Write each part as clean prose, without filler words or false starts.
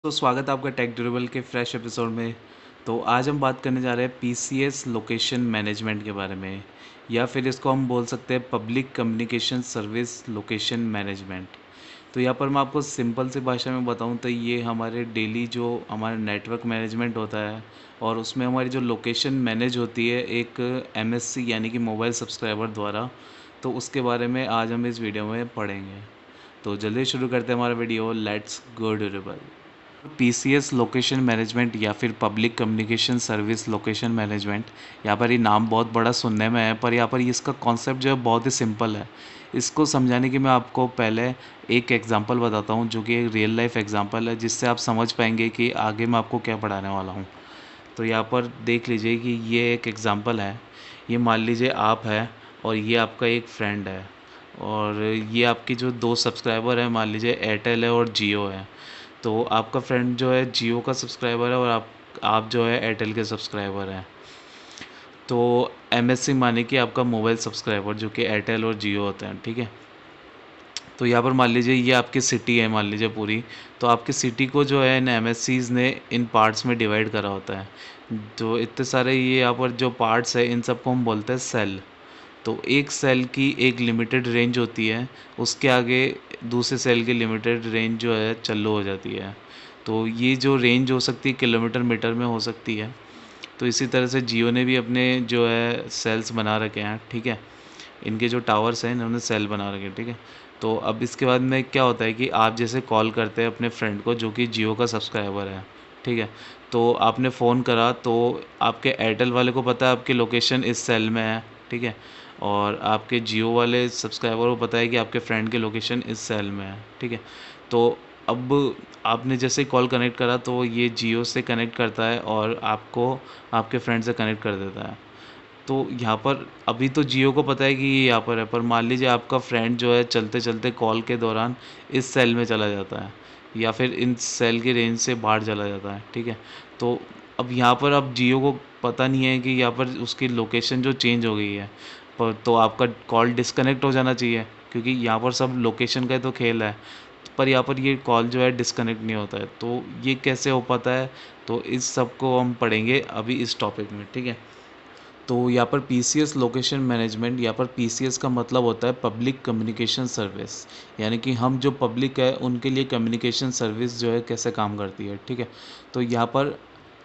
तो स्वागत है आपका टेक ड्यूरेबल के फ्रेश एपिसोड में। तो आज हम बात करने जा रहे हैं पीसीएस लोकेशन मैनेजमेंट के बारे में, या फिर इसको हम बोल सकते हैं public communication service location management. तो यहाँ पर मैं आपको सिंपल सी भाषा में बताऊँ तो ये हमारे डेली जो हमारा नेटवर्क मैनेजमेंट होता है और उसमें हमारी जो लोकेशन मैनेज होती है एक एमएससी यानी कि मोबाइल सब्सक्राइबर द्वारा, तो उसके बारे में आज हम इस वीडियो में पढ़ेंगे। तो जल्दी शुरू करते हैं हमारा video. Let's go durable. PCS location management या फिर public communication service location management, यहाँ पर ये नाम बहुत बड़ा सुनने में है, पर यहाँ पर इसका कॉन्सेप्ट जो है बहुत ही सिंपल है। इसको समझाने की मैं आपको पहले एक एग्जांपल बताता हूँ, जो कि एक रियल लाइफ एग्जांपल है, जिससे आप समझ पाएंगे कि आगे मैं आपको क्या पढ़ाने वाला हूँ। तो यहाँ पर देख लीजिए कि ये एक एग्जांपल है। ये मान लीजिए आप है और ये आपका एक फ्रेंड है, और ये आपकी जो दो सब्सक्राइबर है, मान लीजिए एयरटेल है और जियो है। तो आपका फ्रेंड जो है जियो का सब्सक्राइबर है और आप जो है एयरटेल के सब्सक्राइबर हैं। तो एमएससी माने कि आपका मोबाइल सब्सक्राइबर जो कि एयरटेल और जियो होते हैं, ठीक है। तो यहाँ पर मान लीजिए ये आपकी सिटी है, मान लीजिए पूरी। तो आपकी सिटी को जो है इन एमएससीज ने इन पार्ट्स में डिवाइड करा होता है। तो इतने सारे ये यहाँ पर जो पार्ट्स है इन सबको हम बोलते हैं सेल। तो एक सेल की एक लिमिटेड रेंज होती है, उसके आगे दूसरे सेल की लिमिटेड रेंज जो है चालू हो जाती है। तो ये जो रेंज हो सकती है किलोमीटर मीटर में हो सकती है। तो इसी तरह से जियो ने भी अपने जो है सेल्स बना रखे हैं, ठीक है। इनके जो टावर्स हैं इन्होंने सेल बना रखे हैं, ठीक है। तो अब इसके बाद में क्या होता है कि आप जैसे कॉल करते हैं अपने फ्रेंड को जो कि जियो का सब्सक्राइबर है, ठीक है। तो आपने फ़ोन करा तो आपके एयरटेल वाले को पता है आपकी लोकेशन इस सेल में है, ठीक है। और आपके जियो वाले सब्सक्राइबर को पता है कि आपके फ्रेंड की लोकेशन इस सेल में है, ठीक है। तो अब आपने जैसे कॉल कनेक्ट करा तो ये जियो से कनेक्ट करता है और आपको आपके फ्रेंड से कनेक्ट कर देता है। तो यहाँ पर अभी तो जियो को पता है कि ये यहाँ पर है, पर मान लीजिए आपका फ्रेंड जो है चलते चलते कॉल के दौरान इस सेल में चला जाता है, या फिर इन सेल की रेंज से बाहर चला जाता है, ठीक है। तो अब यहाँ पर अब जियो को पता नहीं है कि यहाँ पर उसकी लोकेशन जो चेंज हो गई है, पर तो आपका कॉल डिस्कनेक्ट हो जाना चाहिए, क्योंकि यहाँ पर सब लोकेशन का तो खेल है। पर यहाँ पर ये कॉल जो है डिस्कनेक्ट नहीं होता है। तो ये कैसे हो पाता है, तो इस सब को हम पढ़ेंगे अभी इस टॉपिक में, ठीक है। तो यहाँ पर पीसीएस लोकेशन मैनेजमेंट, यहाँ पर पीसीएस का मतलब होता है पब्लिक कम्युनिकेशन सर्विस, यानी कि हम जो पब्लिक है उनके लिए कम्युनिकेशन सर्विस जो है कैसे काम करती है, ठीक है। तो यहाँ पर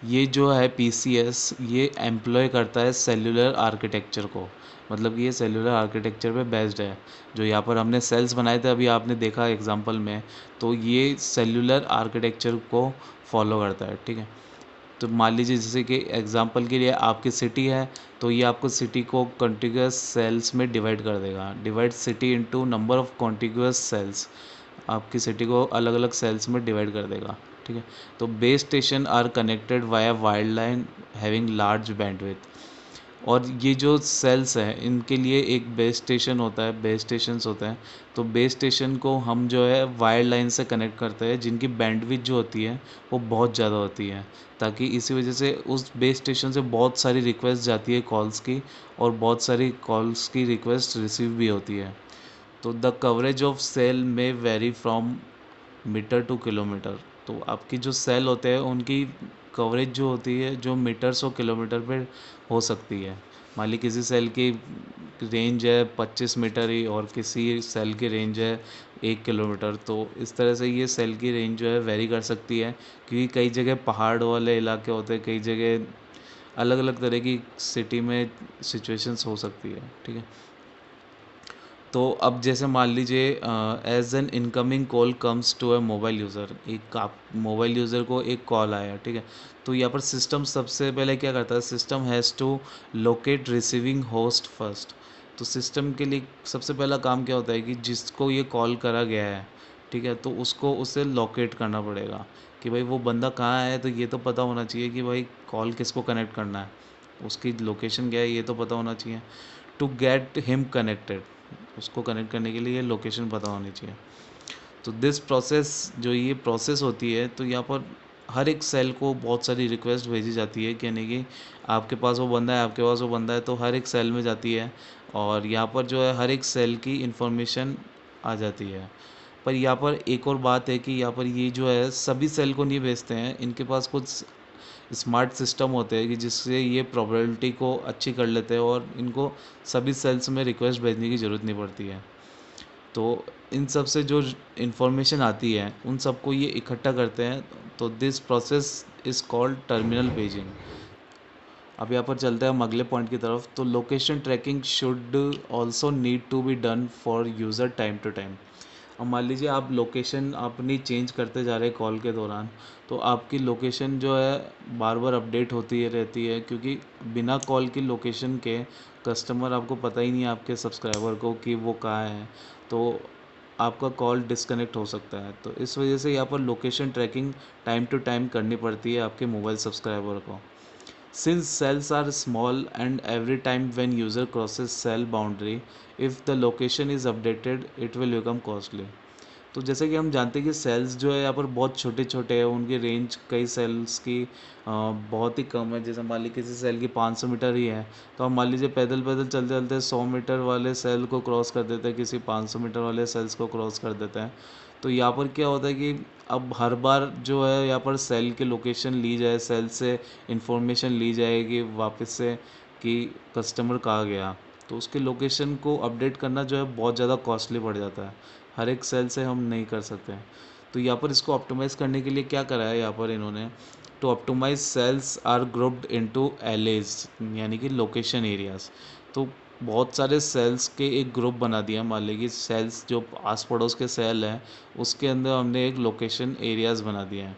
ये जो है पीसीएस ये एम्प्लॉय करता है सेल्युलर आर्किटेक्चर को, मतलब कि ये सेल्युलर आर्किटेक्चर पे बेस्ड है। जो यहाँ पर हमने सेल्स बनाए थे अभी आपने देखा एग्जांपल में, तो ये सेल्युलर आर्किटेक्चर को फॉलो करता है, ठीक है। तो मान लीजिए जैसे कि एग्जांपल के लिए आपकी सिटी है, तो ये आपको सिटी को कॉन्टिग्यूअस सेल्स में डिवाइड कर देगा। Divide city into number of contiguous cells, आपकी सिटी को अलग अलग सेल्स में डिवाइड कर देगा, ठीक है। तो base station are connected via wired line having large bandwidth, और ये जो सेल्स हैं इनके लिए एक बेस स्टेशन होता है, बेस स्टेशंस होते हैं। तो बेस स्टेशन को हम जो है वायर लाइन से कनेक्ट करते हैं, जिनकी बैंडविड्थ जो होती है वो बहुत ज़्यादा होती है, ताकि इसी वजह से उस बेस स्टेशन से बहुत सारी रिक्वेस्ट जाती है कॉल्स की, और बहुत सारी कॉल्स की रिक्वेस्ट रिसीव भी होती है। तो the coverage of cell may vary from metre to kilometre. तो आपकी जो सेल होते हैं उनकी कवरेज जो होती है जो मीटर्स और किलोमीटर पे हो सकती है। मान ली किसी सेल की रेंज है 25 मीटर ही, और किसी सेल की रेंज है 1 किलोमीटर। तो इस तरह से ये सेल की रेंज जो है वेरी कर सकती है, क्योंकि कई जगह पहाड़ वाले इलाके होते हैं, कई जगह अलग अलग तरह की सिटी में सिचुएशंस हो सकती है, ठीक है। तो अब जैसे मान लीजिए as an incoming call comes to a mobile user, एक आप मोबाइल यूज़र को एक कॉल आया, ठीक है। तो यहाँ पर सिस्टम सबसे पहले क्या करता है, system has to locate receiving host first. तो सिस्टम के लिए सबसे पहला काम क्या होता है कि जिसको ये कॉल करा गया है, ठीक है, तो उसको उसे लोकेट करना पड़ेगा कि भाई वो बंदा कहाँ है। तो ये तो पता होना चाहिए कि भाई कॉल किसको कनेक्ट करना है, उसकी लोकेशन क्या है ये तो पता होना चाहिए। टू गेट हिम कनेक्टेड, उसको कनेक्ट करने के लिए ये लोकेशन पता होनी चाहिए। तो दिस प्रोसेस, जो ये प्रोसेस होती है, तो यहाँ पर हर एक सेल को बहुत सारी रिक्वेस्ट भेजी जाती है कि यानी कि आपके पास वो बंदा है, आपके पास वो बंदा है, तो हर एक सेल में जाती है, और यहाँ पर जो है हर एक सेल की इंफॉर्मेशन आ जाती है। पर यहाँ पर एक और बात है कि यहाँ पर ये जो है सभी सेल को नहीं भेजते हैं, इनके पास कुछ स्मार्ट सिस्टम होते हैं कि जिससे ये प्रोबेबिलिटी को अच्छी कर लेते हैं और इनको सभी सेल्स में रिक्वेस्ट भेजने की ज़रूरत नहीं पड़ती है। तो इन सब से जो इन्फॉर्मेशन आती है उन सबको ये इकट्ठा करते हैं, तो this process is called terminal paging. अब यहाँ पर चलते हैं हम अगले पॉइंट की तरफ। तो location tracking should also need to be done for user time to time. अब मान लीजिए आप लोकेशन अपनी चेंज करते जा रहे हैं कॉल के दौरान, तो आपकी लोकेशन जो है बार बार अपडेट होती है रहती है, क्योंकि बिना कॉल की लोकेशन के कस्टमर आपको पता ही नहीं है आपके सब्सक्राइबर को कि वो कहाँ है, तो आपका कॉल डिस्कनेक्ट हो सकता है। तो इस वजह से यहाँ पर location tracking time to time करनी पड़ती है आपके मोबाइल सब्सक्राइबर को। Since cells are small and every time when user crosses cell boundary, if the location is updated, it will become costly. तो जैसे कि हम जानते हैं कि सेल्स जो है यहाँ पर बहुत छोटे छोटे हैं, उनकी रेंज कई सेल्स की बहुत ही कम है। जैसे मान लीजिए किसी सेल की 500 मीटर ही है, तो हम मान लीजिए पैदल पैदल चलते चलते 100 मीटर वाले सेल को क्रॉस कर देते हैं, किसी 500 मीटर वाले सेल्स को क्रॉस कर देते हैं। तो यहाँ पर क्या होता है कि अब हर बार जो है यहाँ पर सेल की लोकेशन ली जाए, सेल से इंफॉर्मेशन ली जाएगी वापस से कि कस्टमर कहाँ गया, तो उसके लोकेशन को अपडेट करना जो है बहुत ज़्यादा कॉस्टली पड़ जाता है, हर एक सेल से हम नहीं कर सकते हैं। तो यहाँ पर इसको ऑप्टिमाइज़ करने के लिए क्या करा है यहाँ पर इन्होंने, to optimise cells are grouped into LAs, यानी कि लोकेशन एरियाज। तो बहुत सारे सेल्स के एक ग्रुप बना दिया। मान लीजिए सेल्स जो आस पड़ोस के सेल हैं उसके अंदर हमने एक लोकेशन एरियाज़ बना दिया है।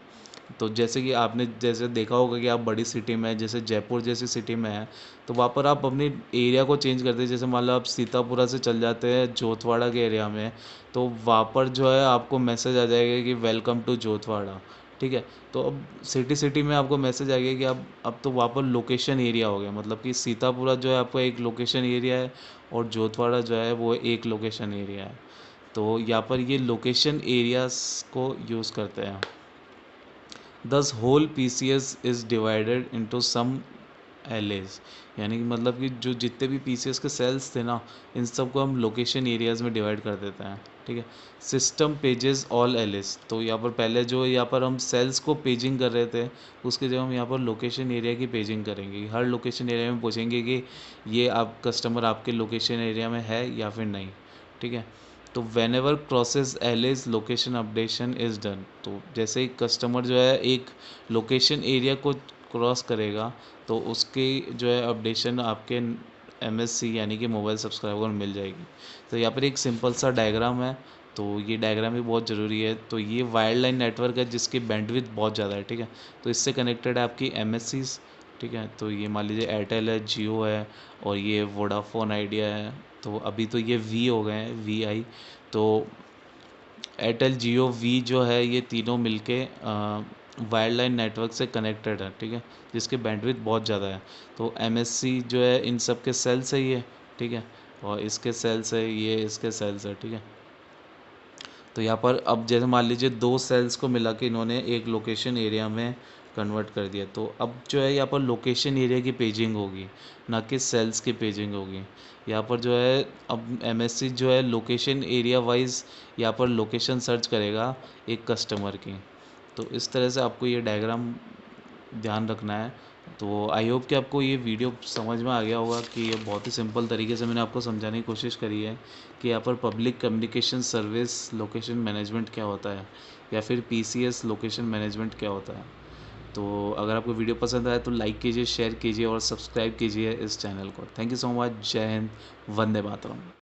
तो जैसे कि आपने जैसे देखा होगा कि आप बड़ी सिटी में, जैसे जयपुर जैसी सिटी में है, तो वहाँ पर आप अपनी एरिया को चेंज करते हैं। जैसे मान लो आप सीतापुरा से चल जाते हैं जोतवाड़ा के एरिया में, तो वहाँ पर जो है आपको मैसेज आ जाएगा कि वेलकम टू जोतवाड़ा, ठीक है। तो अब सिटी सिटी में आपको मैसेज आ गया कि अब तो वहाँ पर लोकेशन एरिया हो गया, मतलब कि सीतापुरा जो है आपका एक लोकेशन एरिया है और जोतवाड़ा जो है वो एक लोकेशन एरिया है। तो यहाँ पर ये लोकेशन एरियाज़ को यूज़ करते हैं। This whole PCS is divided into some LAs, यानी कि मतलब कि जो जितने भी PCS के सेल्स थे ना, इन सबको हम लोकेशन एरियाज़ में डिवाइड कर देते हैं, ठीक है। सिस्टम पेजेस ऑल एलेज, तो यहाँ पर पहले जो यहाँ पर हम सेल्स को पेजिंग कर रहे थे, उसके जब हम यहाँ पर लोकेशन एरिया की पेजिंग करेंगे, हर लोकेशन एरिया में पूछेंगे कि ये आप कस्टमर आपके लोकेशन एरिया में है या फिर नहीं, ठीक है। तो when ever crosses alleged location updation is done, तो जैसे ही कस्टमर जो है एक लोकेशन एरिया को क्रॉस करेगा, तो उसकी जो है अपडेशन आपके MSC यानी कि मोबाइल सब्सक्राइबर को मिल जाएगी। तो यहाँ पर एक सिंपल सा डायग्राम है, तो ये डायग्राम भी बहुत ज़रूरी है। तो ये वायर्ड लाइन नेटवर्क है जिसकी बैंडविड्थ बहुत ज़्यादा है, ठीक है। तो इससे कनेक्टेड है आपकी MSCs, ठीक है। तो ये मान लीजिए एयरटेल है, जियो है और ये वोडाफोन आइडिया है। तो अभी तो ये वी हो गए हैं, VI। तो एयरटेल जियो वी जो है ये तीनों मिलके वायर्ड लाइन नेटवर्क से कनेक्टेड है, ठीक है, जिसकी बैंडविड्थ बहुत ज़्यादा है। तो MSC जो है इन सब के सेल्स है ये, ठीक है, और इसके सेल्स है ये, इसके सेल्स है, ठीक है। तो यहाँ पर अब जैसे मान लीजिए दो सेल्स को मिला के इन्होंने एक लोकेशन एरिया में कन्वर्ट कर दिया, तो अब जो है यहाँ पर लोकेशन एरिया की पेजिंग होगी, ना कि सेल्स की पेजिंग होगी। यहाँ पर जो है अब MSC जो है लोकेशन एरिया वाइज यहाँ पर लोकेशन सर्च करेगा एक कस्टमर की। तो इस तरह से आपको ये डायग्राम ध्यान रखना है। तो आई होप कि आपको ये वीडियो समझ में आ गया होगा कि ये बहुत ही सिंपल तरीके से मैंने आपको समझाने की कोशिश करी है कि यहाँ पर public communication service location management क्या होता है, या फिर PCS लोकेशन मैनेजमेंट क्या होता है। तो अगर आपको वीडियो पसंद आए तो लाइक कीजिए, शेयर कीजिए और सब्सक्राइब कीजिए इस चैनल को। Thank you so much. जय हिंद, वंदे मातरम।